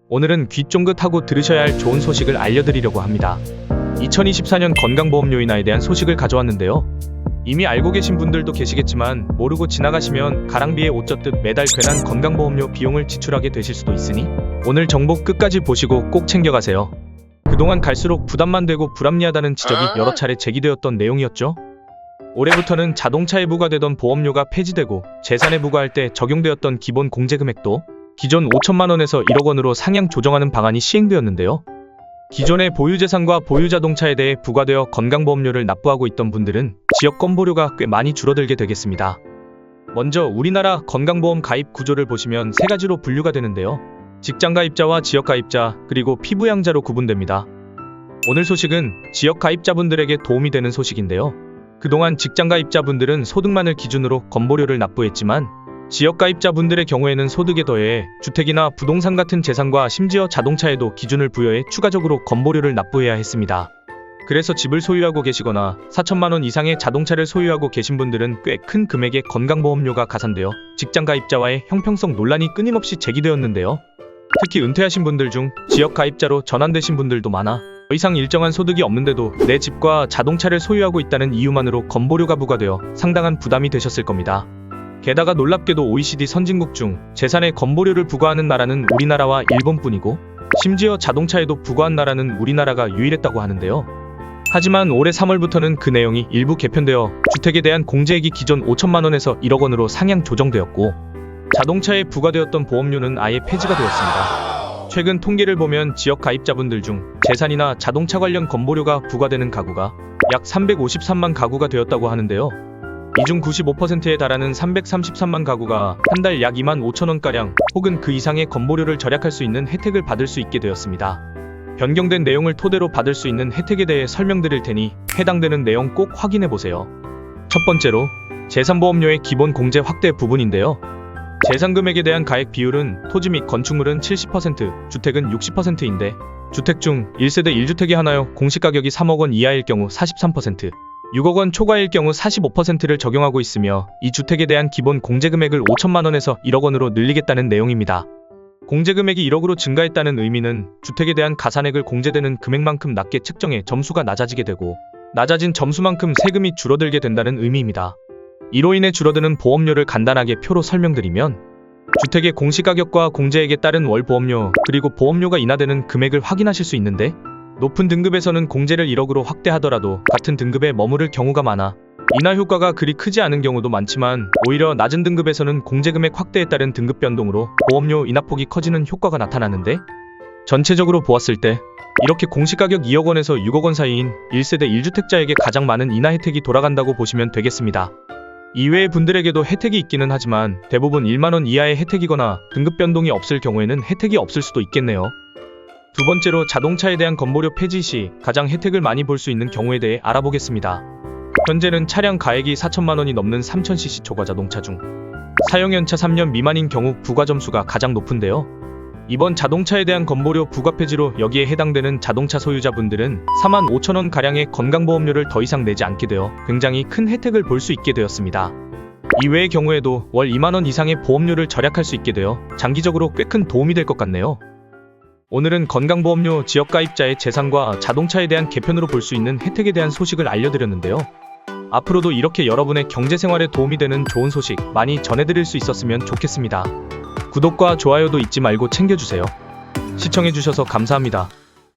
오늘은 귀 쫑긋하고 들으셔야 할 좋은 소식을 알려드리려고 합니다. 2024년 건강보험료 인하에 대한 소식을 가져왔는데요. 이미 알고 계신 분들도 계시겠지만 모르고 지나가시면 가랑비에 옷 젖듯 매달 괜한 건강보험료 비용을 지출하게 되실 수도 있으니 오늘 정보 끝까지 보시고 꼭 챙겨가세요. 그동안 갈수록 부담만 되고 불합리하다는 지적이 여러 차례 제기되었던 내용이었죠. 올해부터는 자동차에 부과되던 보험료가 폐지되고 재산에 부과할 때 적용되었던 기본 공제금액도 기존 5천만 원에서 1억 원으로 상향 조정하는 방안이 시행되었는데요. 기존의 보유재산과 보유자동차에 대해 부과되어 건강보험료를 납부하고 있던 분들은 지역 건보료가 꽤 많이 줄어들게 되겠습니다. 먼저 우리나라 건강보험 가입 구조를 보시면 세 가지로 분류가 되는데요. 직장가입자와 지역가입자, 그리고 피부양자로 구분됩니다. 오늘 소식은 지역가입자분들에게 도움이 되는 소식인데요. 그동안 직장가입자분들은 소득만을 기준으로 건보료를 납부했지만 지역가입자분들의 경우에는 소득에 더해 주택이나 부동산 같은 재산과 심지어 자동차에도 기준을 부여해 추가적으로 건보료를 납부해야 했습니다. 그래서 집을 소유하고 계시거나 4천만 원 이상의 자동차를 소유하고 계신 분들은 꽤 큰 금액의 건강보험료가 가산되어 직장가입자와의 형평성 논란이 끊임없이 제기되었는데요. 특히 은퇴하신 분들 중 지역가입자로 전환되신 분들도 많아 더 이상 일정한 소득이 없는데도 내 집과 자동차를 소유하고 있다는 이유만으로 건보료가 부과되어 상당한 부담이 되셨을 겁니다. 게다가 놀랍게도 OECD 선진국 중 재산에 건보료를 부과하는 나라는 우리나라와 일본뿐이고 심지어 자동차에도 부과한 나라는 우리나라가 유일했다고 하는데요. 하지만 올해 3월부터는 그 내용이 일부 개편되어 주택에 대한 공제액이 기존 5천만 원에서 1억 원으로 상향 조정되었고 자동차에 부과되었던 보험료는 아예 폐지가 되었습니다. 최근 통계를 보면 지역 가입자분들 중 재산이나 자동차 관련 건보료가 부과되는 가구가 약 353만 가구가 되었다고 하는데요. 이 중 95%에 달하는 333만 가구가 한 달 약 2만 5천 원가량 혹은 그 이상의 건보료를 절약할 수 있는 혜택을 받을 수 있게 되었습니다. 변경된 내용을 토대로 받을 수 있는 혜택에 대해 설명드릴 테니 해당되는 내용 꼭 확인해보세요. 첫 번째로 재산보험료의 기본 공제 확대 부분인데요. 재산금액에 대한 가액 비율은 토지 및 건축물은 70%, 주택은 60%인데 주택 중 1세대 1주택이 하나여 공시가격이 3억 원 이하일 경우 43%, 6억 원 초과일 경우 45%를 적용하고 있으며 이 주택에 대한 기본 공제금액을 5천만 원에서 1억 원으로 늘리겠다는 내용입니다. 공제금액이 1억으로 증가했다는 의미는 주택에 대한 가산액을 공제되는 금액만큼 낮게 측정해 점수가 낮아지게 되고 낮아진 점수만큼 세금이 줄어들게 된다는 의미입니다. 이로 인해 줄어드는 보험료를 간단하게 표로 설명드리면 주택의 공시가격과 공제액에 따른 월 보험료 그리고 보험료가 인하되는 금액을 확인하실 수 있는데 높은 등급에서는 공제를 1억으로 확대하더라도 같은 등급에 머무를 경우가 많아 인하 효과가 그리 크지 않은 경우도 많지만 오히려 낮은 등급에서는 공제금액 확대에 따른 등급 변동으로 보험료 인하폭이 커지는 효과가 나타나는데 전체적으로 보았을 때 이렇게 공시가격 2억 원에서 6억 원 사이인 1세대 1주택자에게 가장 많은 인하 혜택이 돌아간다고 보시면 되겠습니다. 이외의 분들에게도 혜택이 있기는 하지만 대부분 1만 원 이하의 혜택이거나 등급 변동이 없을 경우에는 혜택이 없을 수도 있겠네요. 두 번째로 자동차에 대한 건보료 폐지 시 가장 혜택을 많이 볼 수 있는 경우에 대해 알아보겠습니다. 현재는 차량 가액이 4천만 원이 넘는 3000cc 초과 자동차 중 사용연차 3년 미만인 경우 부과 점수가 가장 높은데요. 이번 자동차에 대한 건보료 부과 폐지로 여기에 해당되는 자동차 소유자분들은 4만 5천 원 가량의 건강보험료를 더 이상 내지 않게 되어 굉장히 큰 혜택을 볼 수 있게 되었습니다. 이외의 경우에도 월 2만 원 이상의 보험료를 절약할 수 있게 되어 장기적으로 꽤 큰 도움이 될 것 같네요. 오늘은 건강보험료 지역가입자의 재산과 자동차에 대한 개편으로 볼 수 있는 혜택에 대한 소식을 알려드렸는데요. 앞으로도 이렇게 여러분의 경제생활에 도움이 되는 좋은 소식 많이 전해드릴 수 있었으면 좋겠습니다. 구독과 좋아요도 잊지 말고 챙겨주세요. 시청해주셔서 감사합니다.